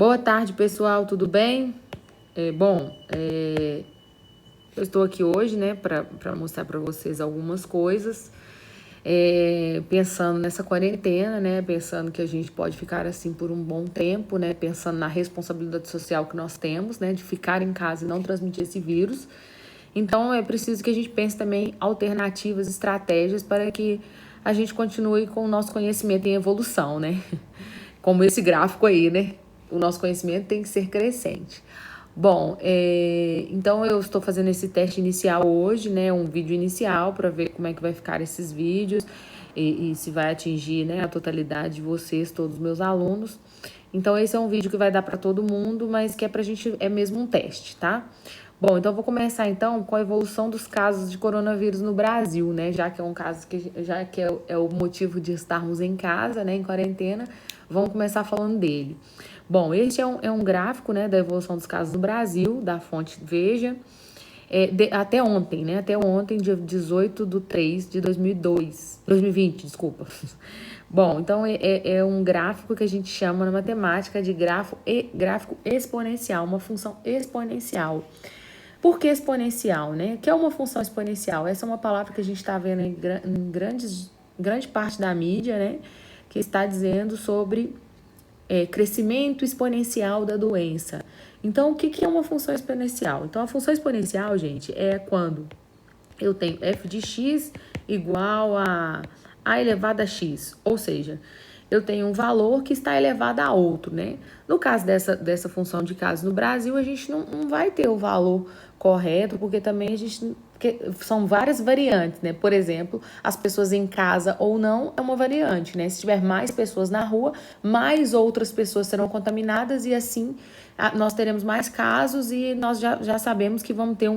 Boa tarde, pessoal, tudo bem? Eu estou aqui hoje, né, para mostrar para vocês algumas coisas, pensando nessa quarentena, né, pensando que a gente pode ficar assim por um bom tempo, né, pensando na responsabilidade social que nós temos, né, de ficar em casa e não transmitir esse vírus. Então, é preciso que a gente pense também alternativas, estratégias para que a gente continue com o nosso conhecimento em evolução, né? Como esse gráfico aí, né? O nosso conhecimento tem que ser crescente. Bom, então eu estou fazendo esse teste inicial hoje, né? Um vídeo inicial para ver como é que vai ficar esses vídeos e se vai atingir, né, a totalidade de vocês, todos os meus alunos. Então esse é um vídeo que vai dar para todo mundo, mas que é pra gente, é mesmo um teste, tá? Bom, então eu vou começar então com a evolução dos casos de coronavírus no Brasil, né? Já que é um caso que já que é o motivo de estarmos em casa, né, em quarentena, vamos começar falando dele. Bom, este é um gráfico, né, da evolução dos casos no Brasil, da fonte Veja, até ontem, né? Até ontem, dia 18/3/2020, desculpa. Bom, então é um gráfico que a gente chama na matemática de gráfico exponencial, uma função exponencial. Por que exponencial, né? O que é uma função exponencial? Essa é uma palavra que a gente está vendo em grande parte da mídia, né? Que está dizendo sobre crescimento exponencial da doença. Então, o que é uma função exponencial? Então, a função exponencial, gente, é quando eu tenho f de x igual a elevado a x, ou seja, eu tenho um valor que está elevado a outro, né? No caso dessa função de caso no Brasil, a gente não vai ter o valor correto, porque também são várias variantes, né? Por exemplo, as pessoas em casa ou não é uma variante, né? Se tiver mais pessoas na rua, mais outras pessoas serão contaminadas e assim nós teremos mais casos e nós já sabemos que vamos ter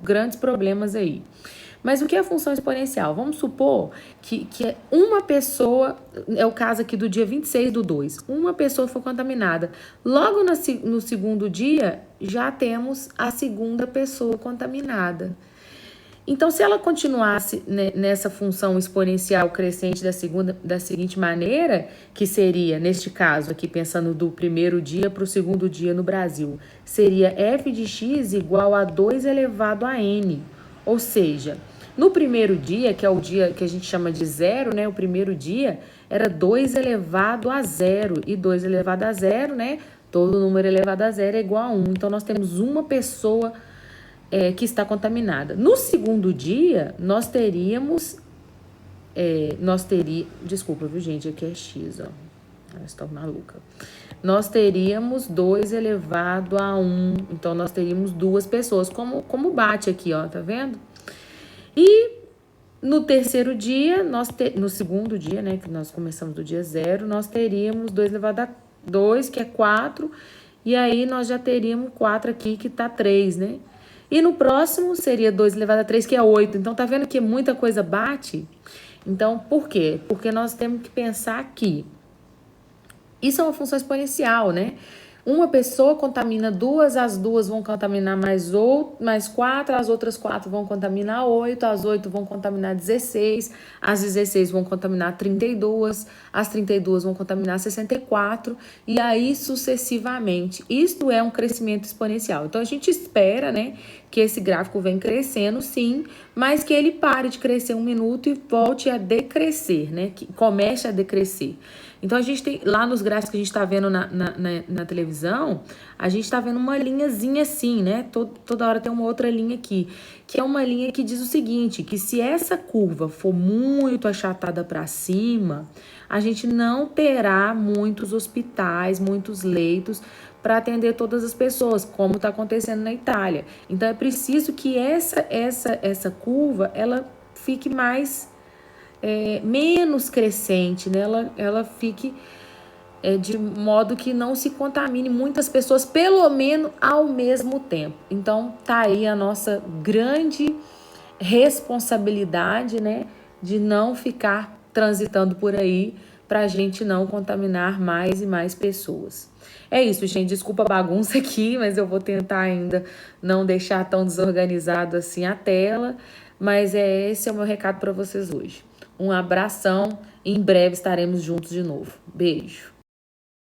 grandes problemas aí. Mas o que é a função exponencial? Vamos supor que uma pessoa, é o caso aqui do dia 26/2, uma pessoa foi contaminada. Logo no segundo dia, já temos a segunda pessoa contaminada. Então, se ela continuasse nessa função exponencial crescente da seguinte maneira, que seria, neste caso aqui, pensando do primeiro dia para o segundo dia no Brasil, seria f de x igual a 2 elevado a n. Ou seja, no primeiro dia, que é o dia que a gente chama de zero, né? O primeiro dia era 2 elevado a zero. E 2 elevado a zero, né? Todo número elevado a zero é igual a 1. Então, nós temos uma pessoa que está contaminada. No segundo dia, desculpa, viu, gente? Aqui é x, ó. Eu estou maluca. Nós teríamos 2 elevado a 1. Então, nós teríamos duas pessoas. Como bate aqui, ó, tá vendo? E no terceiro dia, no segundo dia, né, que nós começamos do dia 0, nós teríamos 2 elevado a 2, que é 4. E aí, nós já teríamos 4 aqui, que tá 3, né? E no próximo seria 2 elevado a 3, que é 8. Então, tá vendo que muita coisa bate? Então, por quê? Porque nós temos que pensar que isso é uma função exponencial, né? Uma pessoa contamina duas, as duas vão contaminar mais 4, as outras 4 vão contaminar 8, as 8 vão contaminar 16, as 16 vão contaminar 32, as 32 vão contaminar 64 e aí sucessivamente. Isto é um crescimento exponencial. Então a gente espera, né, que esse gráfico venha crescendo, sim, mas que ele pare de crescer 1 minuto e volte a decrescer, né, que comece a decrescer. Então, a gente tem, lá nos gráficos que a gente está vendo na televisão, a gente está vendo uma linhazinha assim, né? Toda hora tem uma outra linha aqui, que é uma linha que diz o seguinte, que se essa curva for muito achatada para cima, a gente não terá muitos hospitais, muitos leitos para atender todas as pessoas, como está acontecendo na Itália. Então, é preciso que essa curva, ela fique menos crescente, né? Ela fique de modo que não se contamine muitas pessoas, pelo menos ao mesmo tempo. Então, tá aí a nossa grande responsabilidade, né? De não ficar transitando por aí para a gente não contaminar mais e mais pessoas. É isso, gente. Desculpa a bagunça aqui, mas eu vou tentar ainda não deixar tão desorganizado assim a tela. Mas esse é o meu recado para vocês hoje. Um abração e em breve estaremos juntos de novo. Beijo.